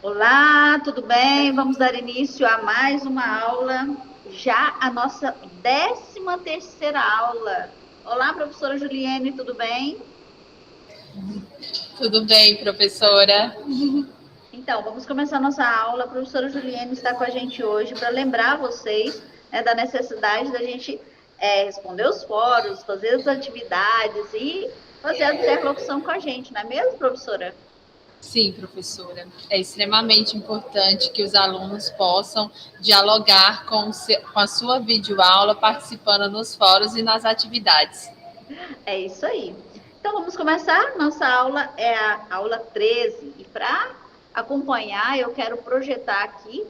Olá, tudo bem? Vamos dar início a mais uma aula, já a nossa 13ª aula. Olá, professora Juliene, tudo bem? Tudo bem, professora? Então, vamos começar a nossa aula. A professora Juliene está com a gente hoje para lembrar vocês, né, da necessidade da gente responder os fóruns, fazer as atividades e fazer a interlocução com a gente, não é mesmo, professora? Sim, professora. É extremamente importante que os alunos possam dialogar com a sua videoaula, participando nos fóruns e nas atividades. É isso aí. Então vamos começar. Nossa aula é a aula 13. E para acompanhar, eu quero projetar aqui.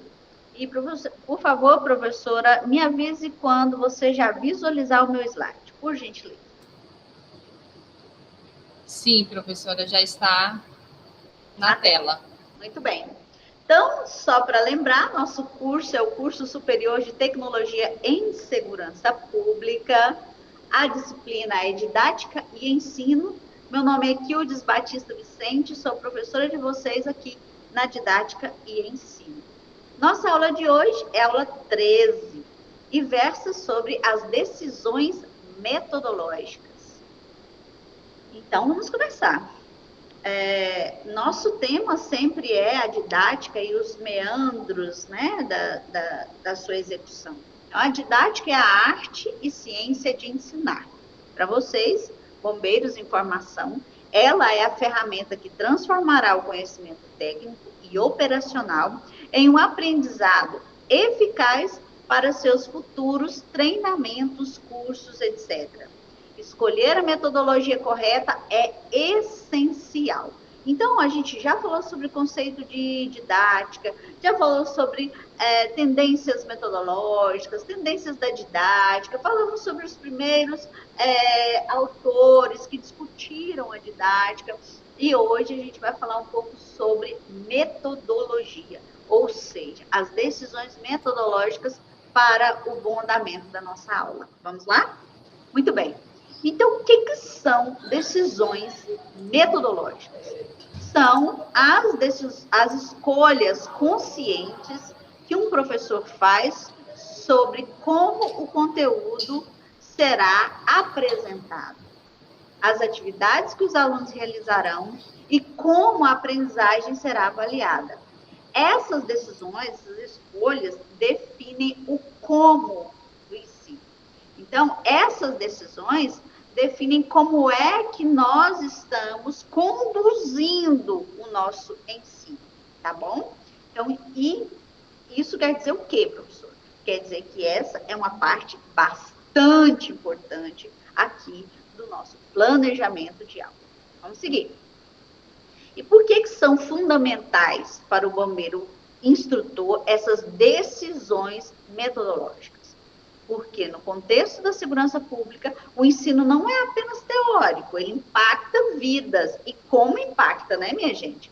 E, por favor, professora, me avise quando você já visualizar o meu slide, por gentileza. Sim, professora, já está na Na tela. tela. Muito bem. Então, só para lembrar, nosso curso é o curso superior de tecnologia em segurança pública. A disciplina é didática e ensino. Meu nome é Kildes Batista Vicente, sou professora de vocês aqui na didática e ensino. Nossa aula de hoje é a aula 13 e versa sobre as decisões metodológicas. Então, vamos começar. Nosso tema sempre é a didática e os meandros, né, da sua execução. Então, a didática é a arte e ciência de ensinar. Para vocês, bombeiros em formação, ela é a ferramenta que transformará o conhecimento técnico e operacional em um aprendizado eficaz para seus futuros treinamentos, cursos, etc. Escolher a metodologia correta é essencial. Então, a gente já falou sobre o conceito de didática, já falou sobre tendências metodológicas, tendências da didática, falamos sobre os primeiros autores que discutiram a didática, e hoje a gente vai falar um pouco sobre metodologia, ou seja, as decisões metodológicas para o bom andamento da nossa aula. Vamos lá? Muito bem. Então, o que são decisões metodológicas? São as escolhas conscientes que um professor faz sobre como o conteúdo será apresentado, as atividades que os alunos realizarão e como a aprendizagem será avaliada. Essas decisões, essas escolhas, definem o como do ensino. Então, essas decisões definem como é que nós estamos conduzindo o nosso ensino, tá bom? Então, e isso quer dizer o quê, professor? Quer dizer que essa é uma parte bastante importante aqui do nosso planejamento de aula. Vamos seguir. E por que são fundamentais para o bombeiro instrutor essas decisões metodológicas? Porque no contexto da segurança pública, o ensino não é apenas teórico, ele impacta vidas. E como impacta, né, minha gente?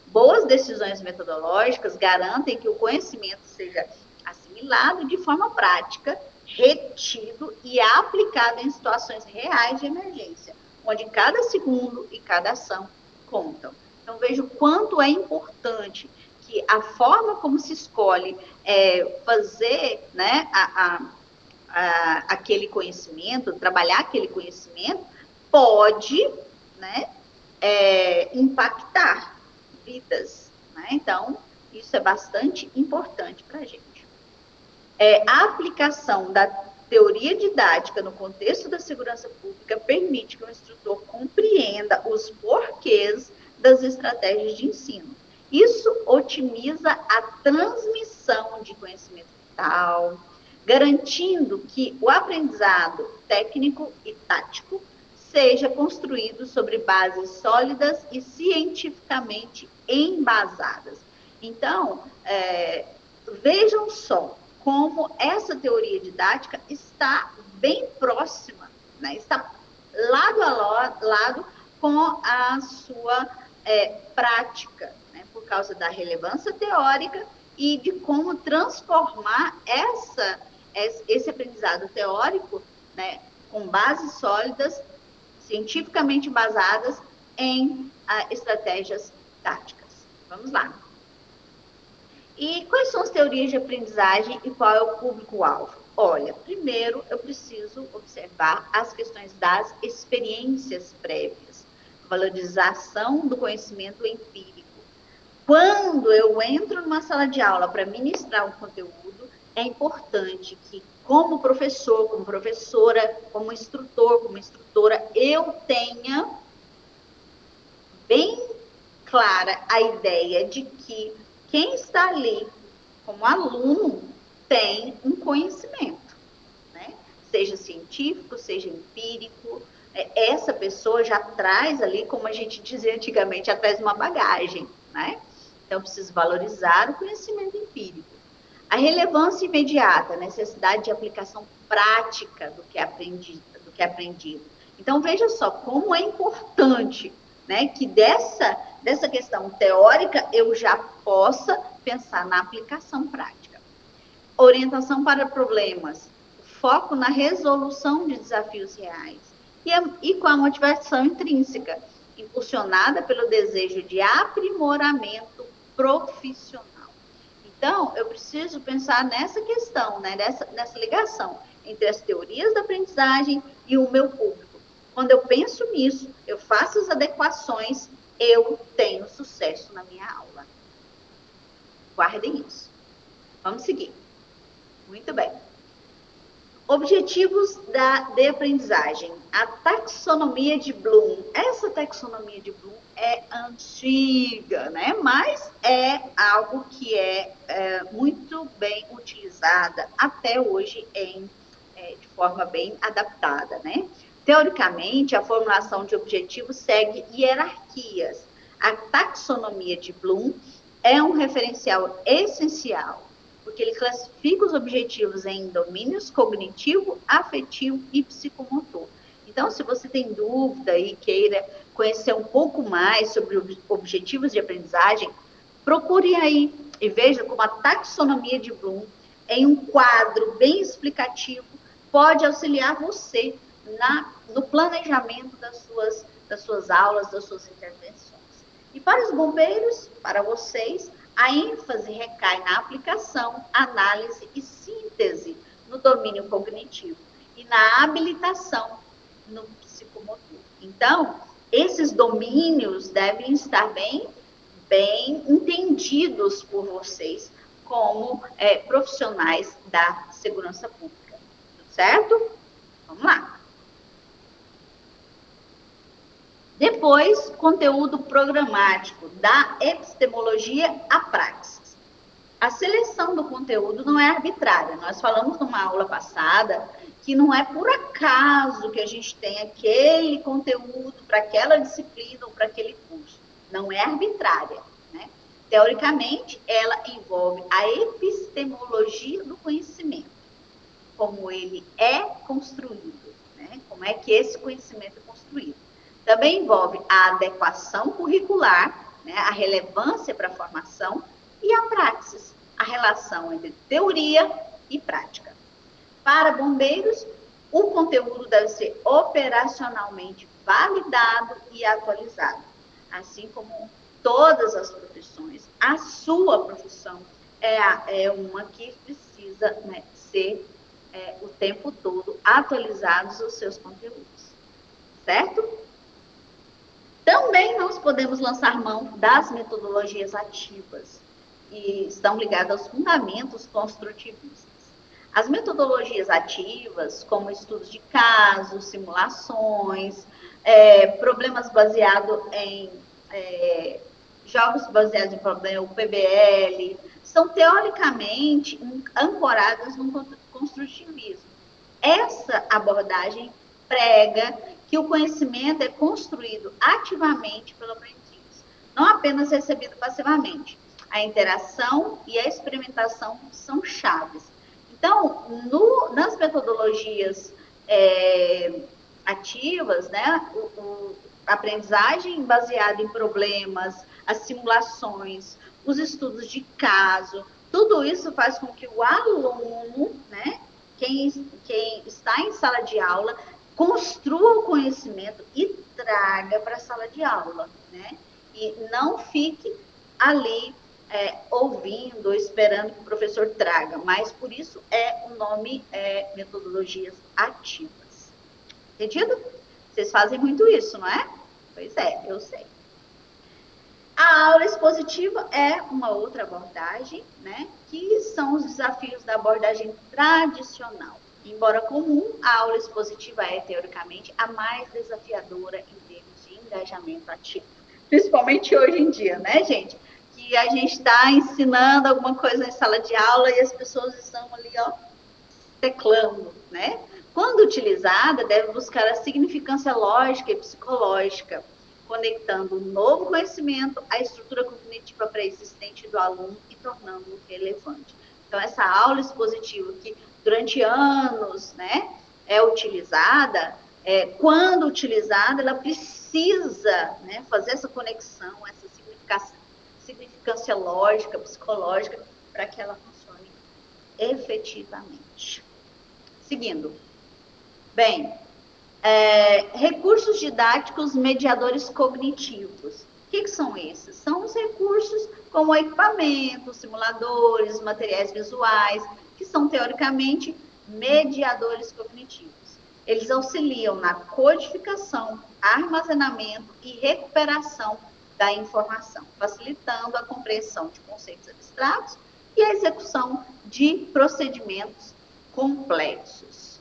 Boas decisões metodológicas garantem que o conhecimento seja assimilado de forma prática, retido e aplicado em situações reais de emergência, onde cada segundo e cada ação contam. Então, veja o quanto é importante que a forma como se escolhe fazer, né, aquele conhecimento, trabalhar aquele conhecimento, pode, né, impactar vidas. Né? Então, isso é bastante importante para a gente. A aplicação da teoria didática no contexto da segurança pública permite que o instrutor compreenda os porquês das estratégias de ensino. Isso otimiza a transmissão de conhecimento vital, garantindo que o aprendizado técnico e tático seja construído sobre bases sólidas e cientificamente embasadas. Então, vejam só como essa teoria didática está bem próxima, né? Está lado a lado com a sua prática, né? Por causa da relevância teórica e de como transformar esse aprendizado teórico, né, com bases sólidas, cientificamente basadas em estratégias táticas. Vamos lá. E quais são as teorias de aprendizagem e qual é o público-alvo? Olha, primeiro eu preciso observar as questões das experiências prévias, valorização do conhecimento empírico. Quando eu entro numa sala de aula para ministrar um conteúdo, é importante que, como professor, como professora, como instrutor, como instrutora, eu tenha bem clara a ideia de que quem está ali como aluno tem um conhecimento, né? Seja científico, seja empírico. Essa pessoa já traz ali, como a gente dizia antigamente, já traz uma bagagem, né? Então, eu preciso valorizar o conhecimento empírico. A relevância imediata, a necessidade de aplicação prática do que é aprendido. Então, veja só como é importante, né, que dessa questão teórica eu já possa pensar na aplicação prática. Orientação para problemas, foco na resolução de desafios reais e com a motivação intrínseca, impulsionada pelo desejo de aprimoramento profissional. Então, eu preciso pensar nessa questão, né, nessa ligação entre as teorias da aprendizagem e o meu público. Quando eu penso nisso, eu faço as adequações, eu tenho sucesso na minha aula. Guardem isso. Vamos seguir. Muito bem. Objetivos de aprendizagem. A taxonomia de Bloom. Essa taxonomia de Bloom é antiga, né? Mas é algo que é muito bem utilizada até hoje de forma bem adaptada, né? Teoricamente, a formulação de objetivos segue hierarquias. A taxonomia de Bloom é um referencial essencial, porque ele classifica os objetivos em domínios cognitivo, afetivo e psicomotor. Então, se você tem dúvida e queira conhecer um pouco mais sobre objetivos de aprendizagem, procure aí e veja como a taxonomia de Bloom, em um quadro bem explicativo, pode auxiliar você no planejamento das suas aulas, das suas intervenções. E para os bombeiros, para vocês, a ênfase recai na aplicação, análise e síntese no domínio cognitivo e na habilitação no psicomotor. Então, esses domínios devem estar bem entendidos por vocês como profissionais da segurança pública. Certo? Vamos lá. Depois, conteúdo programático, da epistemologia à praxis. A seleção do conteúdo não é arbitrária. Nós falamos numa aula passada que não é por acaso que a gente tem aquele conteúdo para aquela disciplina ou para aquele curso. Não é arbitrária, né? Teoricamente, ela envolve a epistemologia do conhecimento, como ele é construído, né? Como é que esse conhecimento é construído. Também envolve a adequação curricular, né? A relevância para a formação e a praxis, a relação entre teoria e prática. Para bombeiros, o conteúdo deve ser operacionalmente validado e atualizado, assim como todas as profissões. A sua profissão é uma que precisa, né, ser o tempo todo atualizados os seus conteúdos, certo? Também nós podemos lançar mão das metodologias ativas, que estão ligadas aos fundamentos construtivistas. As metodologias ativas, como estudos de casos, simulações, problemas baseados em jogos baseados em problema, o PBL, são teoricamente ancoradas no construtivismo. Essa abordagem prega que o conhecimento é construído ativamente pelo aprendiz, não apenas recebido passivamente. A interação e a experimentação são chaves. Então, nas metodologias ativas, né, a aprendizagem baseada em problemas, as simulações, os estudos de caso, tudo isso faz com que o aluno, né, quem está em sala de aula, construa o conhecimento e traga para a sala de aula, né? E não fique ali ouvindo ou esperando que o professor traga, mas por isso o nome é metodologias ativas. Entendido? Vocês fazem muito isso, não é? Pois é, eu sei. A aula expositiva é uma outra abordagem, né? Que são os desafios da abordagem tradicional. Embora comum, a aula expositiva é, teoricamente, a mais desafiadora em termos de engajamento ativo. Principalmente hoje em dia, né, gente? Que a gente está ensinando alguma coisa em sala de aula e as pessoas estão ali, ó, teclando, né? Quando utilizada, deve buscar a significância lógica e psicológica, conectando o novo conhecimento à estrutura cognitiva pré-existente do aluno e tornando-o relevante. Então, essa aula expositiva que durante anos, né, é utilizada, quando utilizada, ela precisa, né, fazer essa conexão, essa significância lógica, psicológica, para que ela funcione efetivamente. Seguindo. Bem, recursos didáticos mediadores cognitivos. O que são esses? São os recursos como equipamentos, simuladores, materiais visuais, que são, teoricamente, mediadores cognitivos. Eles auxiliam na codificação, armazenamento e recuperação da informação, facilitando a compreensão de conceitos abstratos e a execução de procedimentos complexos.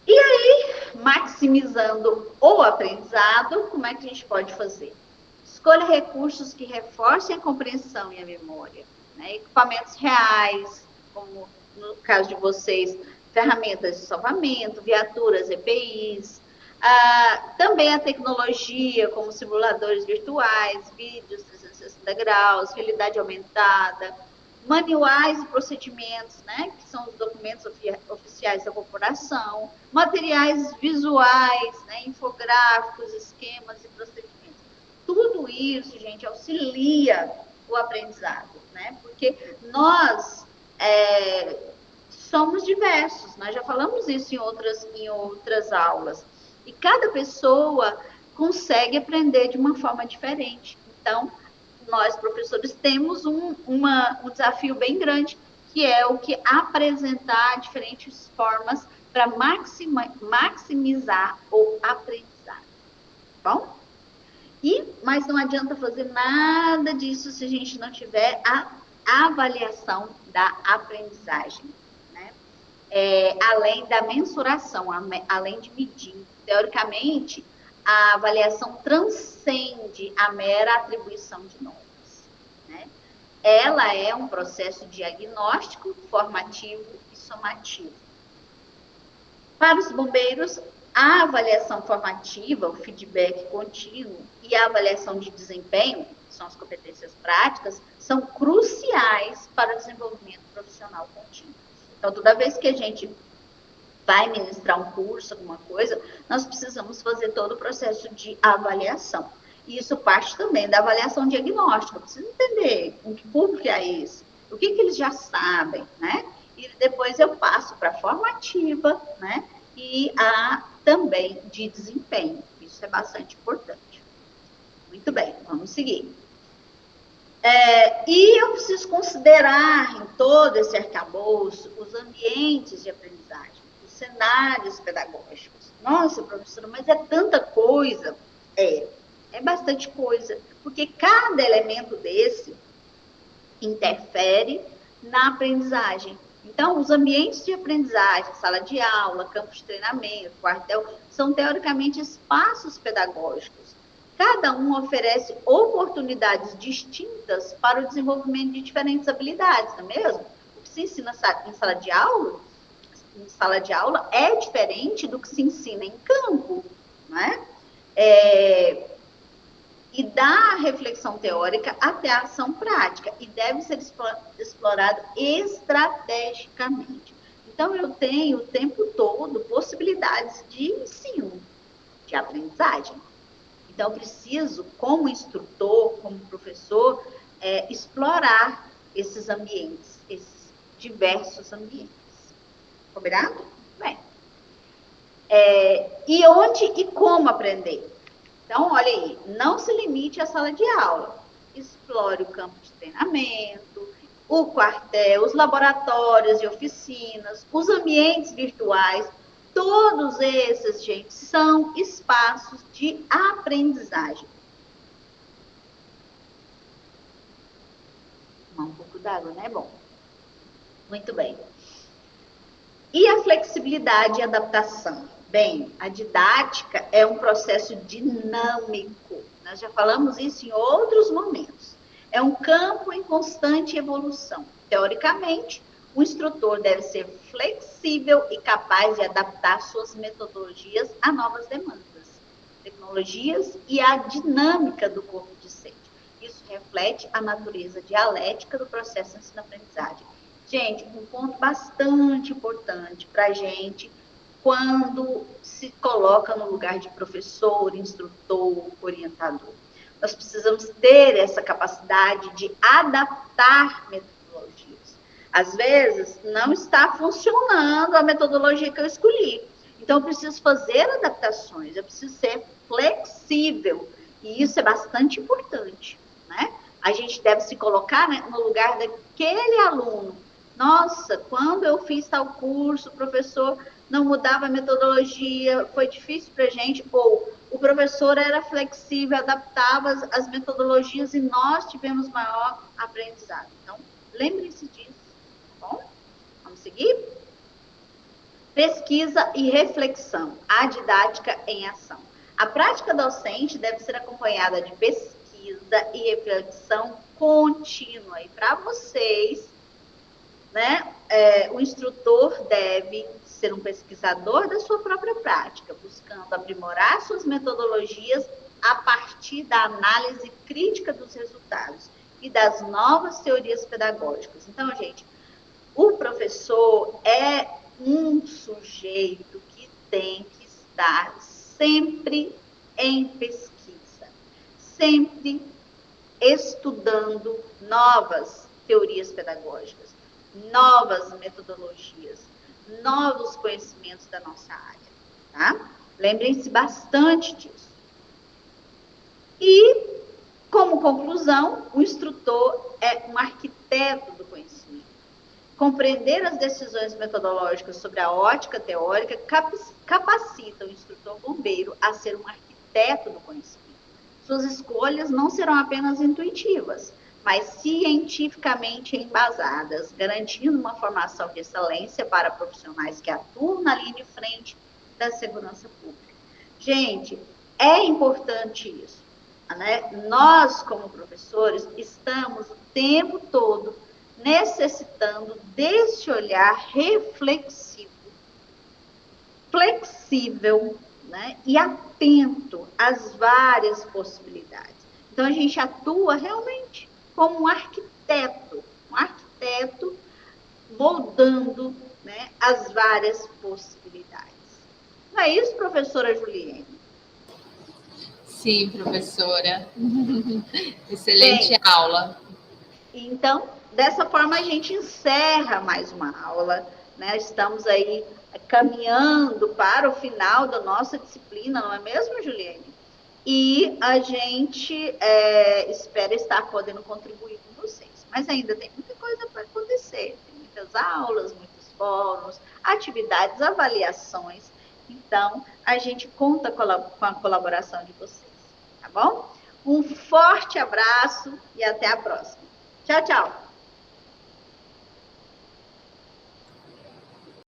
E aí, maximizando o aprendizado, como é que a gente pode fazer? Escolha recursos que reforcem a compreensão e a memória, né? Equipamentos reais, como no caso de vocês, ferramentas de salvamento, viaturas, EPIs, também a tecnologia, como simuladores virtuais, vídeos 360 graus, realidade aumentada, manuais e procedimentos, né, que são os documentos oficiais da corporação, materiais visuais, né, infográficos, esquemas e procedimentos. Tudo isso, gente, auxilia o aprendizado, né, porque nós somos diversos, nós já falamos isso em outras aulas, e cada pessoa consegue aprender de uma forma diferente. Então, nós, professores, temos um desafio bem grande, que é o que apresentar diferentes formas para maximizar o aprendizado. Bom? Mas não adianta fazer nada disso se a gente não tiver a avaliação da aprendizagem, né? Além da mensuração, além de medir. Teoricamente, a avaliação transcende a mera atribuição de notas, né? Ela é um processo diagnóstico, formativo e somativo. Para os bombeiros, a avaliação formativa, o feedback contínuo e a avaliação de desempenho, que são as competências práticas, são cruciais para o desenvolvimento profissional contínuo. Então, toda vez que a gente vai ministrar um curso, alguma coisa, nós precisamos fazer todo o processo de avaliação. E isso parte também da avaliação diagnóstica. Eu preciso entender em que público é esse, o que eles já sabem, né? E depois eu passo para a formativa, né? E também de desempenho. Isso é bastante importante. Muito bem, vamos seguir. E eu preciso considerar em todo esse arcabouço os ambientes de aprendizagem, os cenários pedagógicos. Nossa, professora, mas é tanta coisa. É bastante coisa, porque cada elemento desse interfere na aprendizagem. Então, os ambientes de aprendizagem, sala de aula, campo de treinamento, quartel, são teoricamente espaços pedagógicos. Cada um oferece oportunidades distintas para o desenvolvimento de diferentes habilidades, não é mesmo? O que se ensina em sala de aula é diferente do que se ensina em campo, não é? E da reflexão teórica até a ação prática, e deve ser explorado estrategicamente. Então, eu tenho o tempo todo possibilidades de ensino, de aprendizagem. Então, eu preciso, como instrutor, como professor, explorar esses ambientes, esses diversos ambientes. Combinado? Bem. E onde e como aprender? Então, olha aí, não se limite à sala de aula. explore o campo de treinamento, o quartel, os laboratórios e oficinas, os ambientes virtuais. Todos esses, gente, são espaços de aprendizagem. Tomar um pouco d'água, né? Bom. Muito bem. E a flexibilidade e adaptação? Bem, a didática é um processo dinâmico. Nós já falamos isso em outros momentos. É um campo em constante evolução. Teoricamente, o instrutor deve ser flexível e capaz de adaptar suas metodologias a novas demandas, tecnologias e a dinâmica do corpo docente. Isso reflete a natureza dialética do processo de ensino-aprendizagem. Gente, um ponto bastante importante para a gente quando se coloca no lugar de professor, instrutor, orientador. Nós precisamos ter essa capacidade de adaptar metodologias. Às vezes, não está funcionando a metodologia que eu escolhi. Então, eu preciso fazer adaptações, eu preciso ser flexível. E isso é bastante importante, né? A gente deve se colocar, né, no lugar daquele aluno. Nossa, quando eu fiz tal curso, o professor não mudava a metodologia, foi difícil para a gente, ou o professor era flexível, adaptava as metodologias e nós tivemos maior aprendizado. Então, lembre-se disso, tá bom? Vamos seguir? Pesquisa e reflexão, a didática em ação. A prática docente deve ser acompanhada de pesquisa e reflexão contínua. E para vocês, né, o instrutor deve ser um pesquisador da sua própria prática, buscando aprimorar suas metodologias a partir da análise crítica dos resultados e das novas teorias pedagógicas. Então, gente, o professor é um sujeito que tem que estar sempre em pesquisa, sempre estudando novas teorias pedagógicas, novas metodologias, novos conhecimentos da nossa área, tá? Lembrem-se bastante disso. E, como conclusão, o instrutor é um arquiteto do conhecimento. Compreender as decisões metodológicas sobre a ótica teórica capacita o instrutor bombeiro a ser um arquiteto do conhecimento. Suas escolhas não serão apenas intuitivas, mas cientificamente embasadas, garantindo uma formação de excelência para profissionais que atuam na linha de frente da segurança pública. Gente, é importante isso, né? Nós, como professores, estamos o tempo todo necessitando desse olhar reflexivo, flexível, né? E atento às várias possibilidades. Então, a gente atua realmente como um arquiteto moldando, né, as várias possibilidades. Não é isso, professora Juliene? Sim, professora. Excelente Bem, aula. Então, dessa forma, a gente encerra mais uma aula, né? Estamos aí caminhando para o final da nossa disciplina, não é mesmo, Juliene? E a gente espera estar podendo contribuir com vocês. Mas ainda tem muita coisa para acontecer. Tem muitas aulas, muitos fóruns, atividades, avaliações. Então, a gente conta com a colaboração de vocês, tá bom? Um forte abraço e até a próxima. Tchau, tchau.